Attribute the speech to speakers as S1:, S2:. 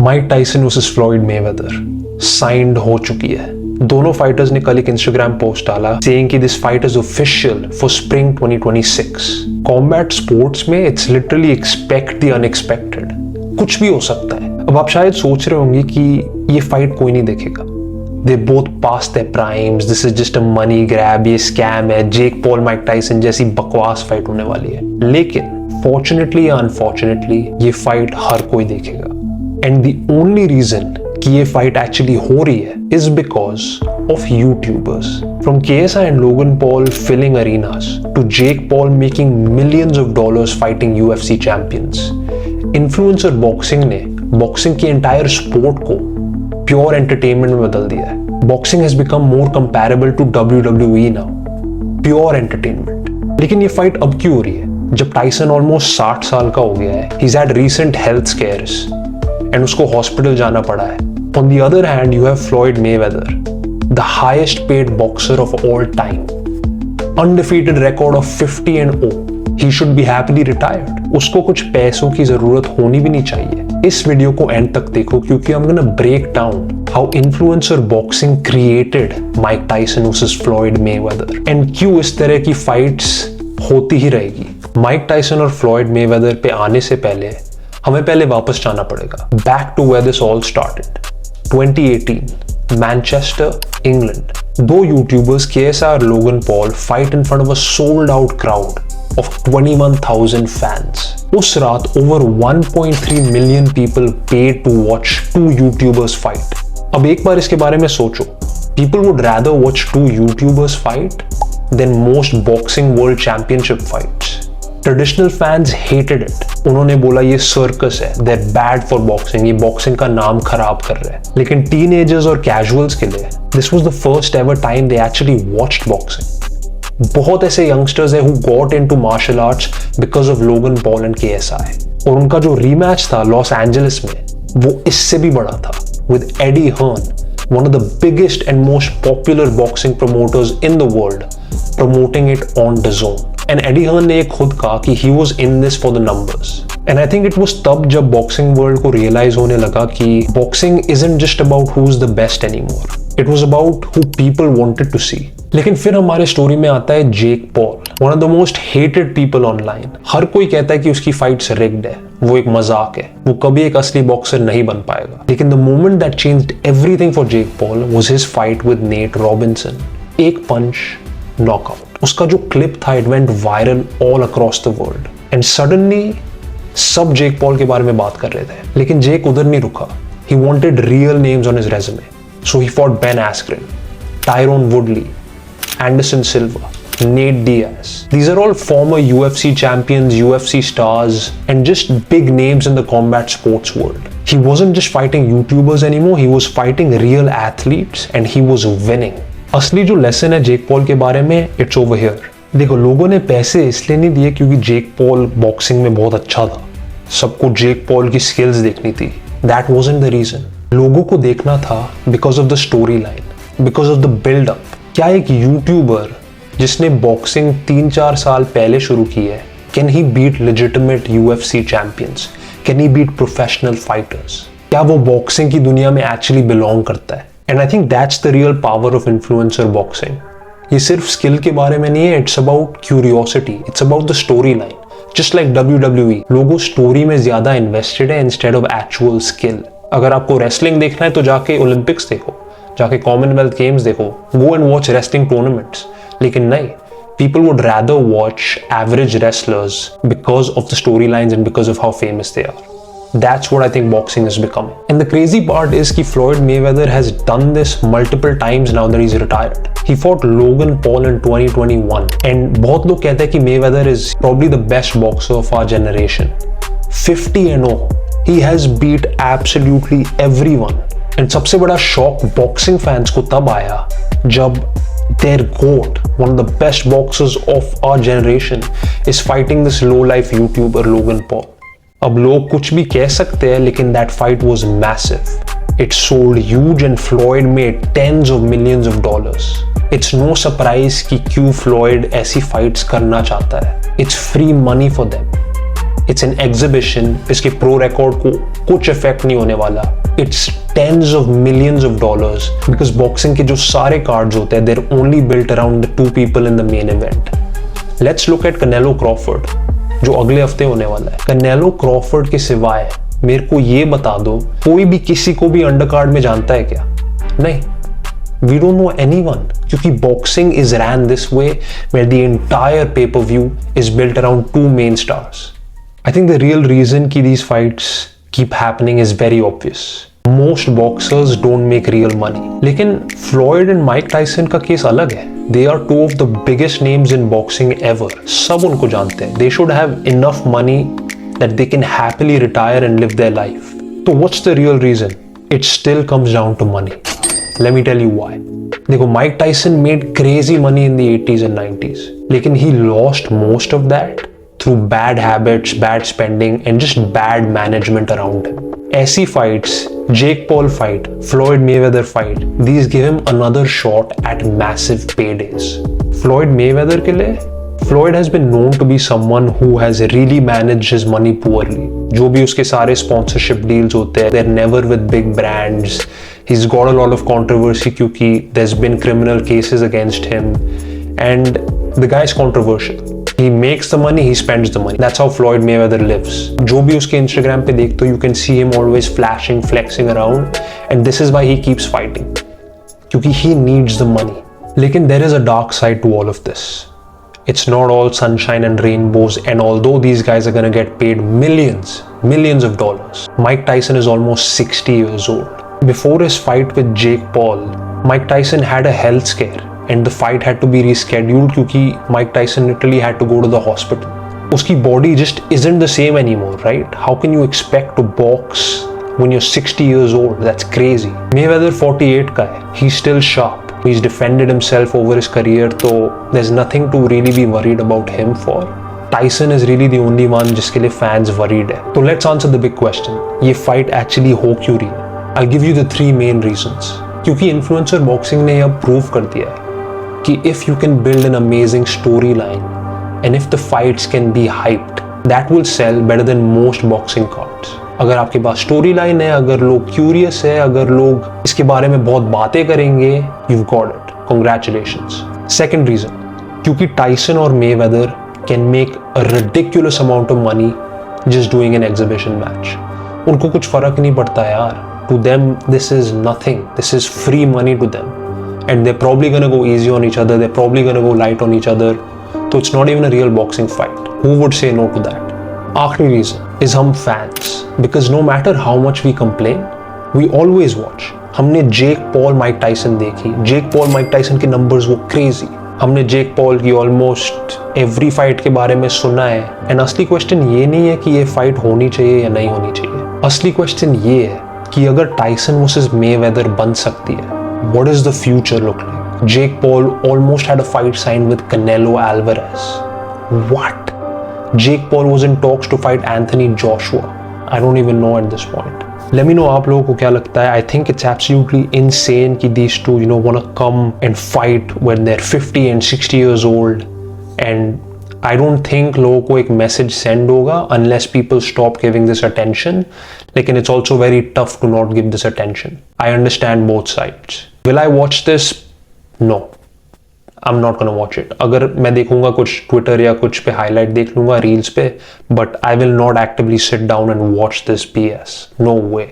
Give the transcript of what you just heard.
S1: Mic Tyson versus Floyd Mayweather signed हो चुकी है। दोनों फाइटर्स ने कल एक इंस्टाग्राम पोस्ट डाला सेइंग कि this fight is official for spring 2026। Combat sports में it's literally expect the unexpected, कुछ भी हो सकता है। अब आप शायद सोच रहे होंगे कि ये फाइट कोई नहीं देखेगा, they both pass their primes, this is just a money grab, ये स्कैम है, जेक पॉल माइक टाइसन जैसी बकवास फाइट होने वाली है। लेकिन फॉर्चुनेटली या अनफॉर्चुनेटली ये फाइट हर कोई देखेगा। एंड द ओनली रीजन कि ये फाइट एक्चुअली हो रही है is because of YouTubers. From KSI and Logan Paul filling arenas to Jake Paul making millions of dollars fighting UFC champions, influencer boxing ने boxing की entire sport को pure entertainment में बदल दिया है। Boxing has become more comparable to WWE now, pure entertainment. लेकिन ये fight अब क्यों हो रही है जब टाइसन ऑलमोस्ट 60 साल का हो गया है? He has had recent health scares and उसको हॉस्पिटल जाना पड़ा है। On the other hand you have Floyd Mayweather, the highest paid boxer of all time, undefeated record of 50-0। He should be happily retired. उसको कुछ पैसों की जरूरत होनी भी नहीं चाहिए। इस वीडियो को एंड तक देखो क्योंकि I'm gonna break down how influencer boxing created Mike Tyson versus Floyd Mayweather and क्यों इस तरह की फाइट्स होती ही रहेगी। माइक टाइसन और फ्लॉयड मेवेदर पे आने से पहले हमें पहले वापस जाना पड़ेगा back to where this all started. 2018 Manchester, England. दो यूट्यूबर्स KSI और Logan Paul fight in front of a sold out crowd of 21,000 fans. उस रात over 1.3 million people paid to watch two YouTubers fight. अब एक बार इसके बारे में सोचो, people would rather watch two YouTubers fight than most boxing world championship fights. Traditional fans hated it. उन्होंने बोला ये सर्कस है, they're bad for boxing, ये बॉक्सिंग का नाम खराब कर रहे हैं। लेकिन टीनेजर्स और कैजुअल्स के लिए this was the first ever time they actually watched boxing. बहुत ऐसे यंगस्टर्स हैं who got into martial arts because of Logan Paul and KSI, और उनका जो रीमैच था लॉस एंजलिस में वो इससे भी बड़ा था with Eddie Hearn, one of the biggest and most popular boxing promoters in the world, promoting it on DAZN. And Eddie Hearn ने खुद कहा कि he was in this for the numbers. And I think it was तब जब boxing world को realize होने लगा कि boxing isn't just about who's the best anymore. It was about who people wanted to see. लेकिन फिर हमारे story में आता है Jake Paul, one of the most hated people online. हर कोई कहता है कि उसकी फाइट्स रिग्ड है, वो एक मजाक है, वो कभी एक असली बॉक्सर नहीं बन पाएगा। लेकिन the moment that changed everything for Jake Paul was his fight with Nate Robinson. एक पंच, नॉकआउट। उसका जो क्लिप था it went viral all across the world and suddenly सब जेक पॉल के बारे में बात कर रहे थे। लेकिन जेक उधर नहीं रुका, he wanted real names on his resume, so he fought Ben Askren, Tyron Woodley, Anderson Silva, Nate Diaz. These are all former UFC champions, UFC stars, and just big names in the combat sports world. He wasn't just fighting YouTubers anymore, he was fighting real athletes and he was winning. असली जो lesson है Jake Paul के बारे में, it's over here. देखो, लोगों ने पैसे इसलिए नहीं दिए क्योंकि जेक पॉल बॉक्सिंग में बहुत अच्छा था, सबको जेक पॉल की स्किल्स देखनी थी। That wasn't the reason. लोगों को देखना था because of the storyline, because of the build-up. क्या एक यूट्यूबर जिसने बॉक्सिंग 3-4 साल पहले शुरू की है, can he beat legitimate UFC champions? Can he beat professional fighters? क्या वो बॉक्सिंग की दुनिया में एक्चुअली बिलोंग करता है? And I think that's the real power of influencer boxing. ये सिर्फ स्किल के बारे में नहीं है, it's about curiosity, it's about the story line. Just like WWE, लोगों स्टोरी में ज्यादा इन्वेस्टेड है इंस्टेड ऑफ एक्चुअल स्किल। अगर आपको रेसलिंग देखना है तो जाके ओलंपिक्स देखो, जाके कॉमनवेल्थ गेम्स देखो, go and watch wrestling tournaments. लेकिन नहीं, people would rather watch average wrestlers because of the storylines and because of how famous they are. That's what I think boxing is becoming. And the crazy part is कि Floyd Mayweather has done this multiple times now that he's retired. He fought Logan Paul in 2021 and बहुत लोग कहते हैं कि Mayweather is probably the best boxer of our generation. 50-0. He has beat absolutely everyone. And सबसे बड़ा shock boxing fans को तब आया जब their GOAT, one of the best boxers of our generation, is fighting this low life YouTuber Logan Paul. अब लोग कुछ भी कह सकते हैं लेकिन that fight was massive. It sold huge and Floyd made tens of millions of dollars. It's no surprise कि क्यों Floyd ऐसी fights करना चाहता है. It's free money for them. It's an exhibition, इसके प्रो रिकॉर्ड को कुछ इफेक्ट नहीं होने वाला. It's tens of millions of dollars because boxing के जो सारे कार्ड्स होते हैं there only built around the 2 people in the main event. Let's look at Canelo Crawford जो अगले हफ्ते होने वाला है. कनेलो क्रॉफोर्ड के सिवाय मेरे को ये बता दो कोई भी किसी को भी अंडरकार्ड में जानता है क्या? नहीं, we don't know anyone क्योंकि boxing is ran this way where the entire pay-per-view is built around 2 main stars. I think the real reason कि these fights keep happening is very obvious. Most boxers don't make real money. लेकिन Floyd and Mike Tyson का case अलग है. They are 2 of the biggest names in boxing ever. सब उनको जानते हैं. They should have enough money that they can happily retire and live their life. So what's the real reason? It still comes down to money. Let me tell you why. देखो, Mike Tyson made crazy money in the 80s and 90s, लेकिन he lost most of that through bad habits, bad spending and just bad management around him. ऐसी fights, Jake Paul fight, Floyd Mayweather fight, these give him another shot at massive paydays. Floyd Mayweather के लिए Floyd has been known to be someone who has really managed his money poorly. जो भी उसके सारे sponsorship deals होते हैं, they're never with big brands. He's got a lot of controversy क्योंकि there's been criminal cases against him and the guy is controversial. He makes the money, he spends the money. That's how Floyd Mayweather lives. जो भी उसके Instagram पे देखते हो, you can see him always flashing, flexing around and this is why he keeps fighting. क्योंकि he needs the money. लेकिन there is a dark side to all of this. It's not all sunshine and rainbows, and although these guys are gonna get paid millions of dollars, Mike Tyson is almost 60 years old. Before his fight with Jake Paul, Mike Tyson had a health scare and the fight had to be rescheduled क्योंकि Mike Tyson literally had to go to the hospital. उसकी body just isn't the same anymore, right? How can you expect to box when you're 60 years old? That's crazy. Mayweather 48 का है. He's still sharp. He's defended himself over his career, so there's nothing to really be worried about him for. Tyson is really the only one जिसके लिए fans worried है. So let's answer the big question. ये fight actually हो क्यों रही है? I'll give you the 3 main reasons. क्योंकि influencer boxing ने अब prove कर दिया है कि if you can build an amazing storyline and if the fights can be hyped, that will sell better than most boxing cards. अगर आपके पास story line है, अगर लोग क्यूरियस है, अगर लोग इसके बारे में बहुत बातें करेंगे, you've got it. Congratulations. Second reason, क्योंकि टाइसन और Mayweather can make a ridiculous amount of money just doing an exhibition match. उनको कुछ फर्क नहीं पड़ता यार. To them, this is nothing. This is free money to them. And they're probably gonna go easy on each other. They're probably gonna go light on each other. So it's not even a real boxing fight. Who would say no to that? आखिरी reason is हम fans, because no matter how much we complain, we always watch. हमने Jake Paul Mike Tyson देखी. Jake Paul Mike Tyson के numbers वो crazy. हमने Jake Paul की almost every fight के बारे में सुना है. एंड असली क्वेश्चन ये नहीं है कि ये फाइट होनी चाहिए या नहीं होनी चाहिए. असली क्वेश्चन ये है कि अगर टाइसन वर्सेस मेवेदर बन सकती है, what is the future look like? Jake Paul almost had a fight sign with Canelo Alvarez. What? Jake Paul was in talks to fight Anthony Joshua. I don't even know at this point. Let me know आप लोगों को क्या लगता है. I think it's absolutely insane कि these two, want to come and fight when they're 50 and 60 years old. And I don't think लोगों को एक message send होगा unless people stop giving this attention. लेकिन it's also very tough to not give this attention. I understand both sides. Will I watch this? No. I'm not gonna watch it. अगर मैं देखूंगा कुछ Twitter या कुछ पे highlight देख लूंगा रील्स पे, but I will not actively sit down and watch this BS. No way.